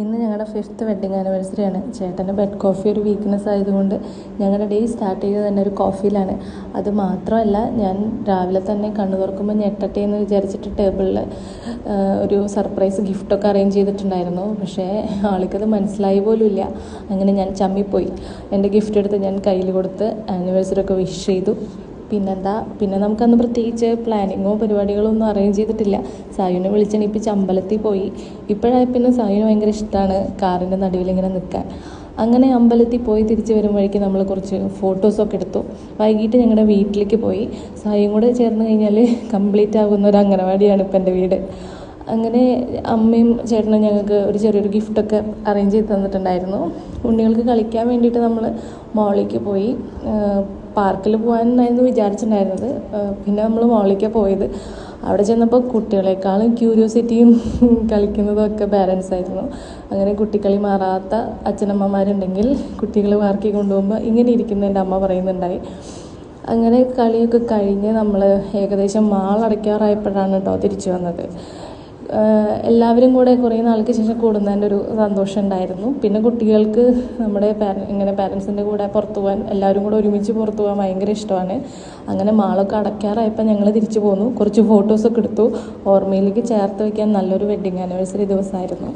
ഇന്ന് ഞങ്ങളുടെ 5th wedding anniversary ആണ്. ചേട്ടൻ്റെ ബെഡ് കോഫി ഒരു വീക്ക്നെസ് ആയതുകൊണ്ട് ഞങ്ങളുടെ ഡേ സ്റ്റാർട്ട് ചെയ്തത് തന്നെ ഒരു കോഫിയിലാണ്. അത് മാത്രമല്ല, ഞാൻ രാവിലെ തന്നെ കണ്ണു തുറക്കുമ്പോൾ ഞെട്ടട്ടെ എന്ന് വിചാരിച്ചിട്ട് ടേബിളിൽ ഒരു സർപ്രൈസ് ഗിഫ്റ്റൊക്കെ അറേഞ്ച് ചെയ്തിട്ടുണ്ടായിരുന്നു. പക്ഷേ ആൾക്കത് മനസ്സിലായി പോലും ഇല്ല. അങ്ങനെ ഞാൻ ചമ്മിപ്പോയി. എൻ്റെ ഗിഫ്റ്റ് എടുത്ത് ഞാൻ കയ്യിൽ കൊടുത്ത് ആനിവേഴ്സറി ഒക്കെ വിഷ് ചെയ്തു. പിന്നെ നമുക്കന്ന് പ്രത്യേകിച്ച് പ്ലാനിങ്ങോ പരിപാടികളോ ഒന്നും അറേഞ്ച് ചെയ്തിട്ടില്ല. സായുവിനെ വിളിച്ചെണീപ്പിച്ച് അമ്പലത്തിൽ പോയി. ഇപ്പോഴായി സായുവിന് ഭയങ്കര ഇഷ്ടമാണ് കാറിൻ്റെ നടുവിലിങ്ങനെ നിൽക്കാൻ. അങ്ങനെ അമ്പലത്തിൽ പോയി തിരിച്ച് വരുമ്പോഴേക്കും നമ്മൾ കുറച്ച് ഫോട്ടോസൊക്കെ എടുത്തു. വൈകിട്ട് ഞങ്ങളുടെ വീട്ടിലേക്ക് പോയി. സായും കൂടെ ചേർന്ന് കഴിഞ്ഞാൽ കംപ്ലീറ്റ് ആകുന്ന ഒരു അംഗനവാടിയാണ് ഇപ്പം എൻ്റെ വീട്. അങ്ങനെ അമ്മയും ചേട്ടനും ഞങ്ങൾക്ക് ഒരു ചെറിയൊരു ഗിഫ്റ്റൊക്കെ അറേഞ്ച് ചെയ്ത് തന്നിട്ടുണ്ടായിരുന്നു. ഉണ്ണികൾക്ക് കളിക്കാൻ വേണ്ടിയിട്ട് നമ്മൾ മോളിലേക്ക് പോയി. പാർക്കിൽ പോകാനായിരുന്നു വിചാരിച്ചിട്ടുണ്ടായിരുന്നത്. പിന്നെ നമ്മൾ മോളിലേക്കാണ് പോയത്. അവിടെ ചെന്നപ്പോൾ കുട്ടികളെക്കാളും ക്യൂരിയോസിറ്റിയും കളിക്കുന്നതും ഒക്കെ പാരൻസ് ആയിരുന്നു. അങ്ങനെ കുട്ടിക്കളി മാറാത്ത അച്ഛനമ്മമാരുണ്ടെങ്കിൽ കുട്ടികൾ പാർക്കിൽ കൊണ്ടുപോകുമ്പോൾ ഇങ്ങനെ ഇരിക്കുന്ന എൻ്റെ അമ്മ പറയുന്നുണ്ടായി. അങ്ങനെ കളിയൊക്കെ കഴിഞ്ഞ് നമ്മൾ ഏകദേശം മാൾ അടയ്ക്കാറായപ്പോഴാണ് കേട്ടോ തിരിച്ചു വന്നത്. എല്ലാവരും കൂടെ കുറേ നാൾക്ക് ശേഷം കൂടുന്നതിൻ്റെ ഒരു സന്തോഷം ഉണ്ടായിരുന്നു. പിന്നെ കുട്ടികൾക്ക് നമ്മുടെ പാരൻസിൻ്റെ കൂടെ പുറത്തു പോകാൻ, എല്ലാവരും കൂടെ ഒരുമിച്ച് പുറത്തു പോകാൻ ഭയങ്കര ഇഷ്ടമാണ്. അങ്ങനെ മാളൊക്കെ അടയ്ക്കാറായപ്പോൾ ഞങ്ങൾ തിരിച്ചു പോന്നു. കുറച്ച് ഫോട്ടോസൊക്കെ എടുത്തു. ഓർമ്മയിലേക്ക് ചേർത്ത് വയ്ക്കാൻ നല്ലൊരു വെഡ്ഡിങ് ആനിവേഴ്സറി ദിവസമായിരുന്നു.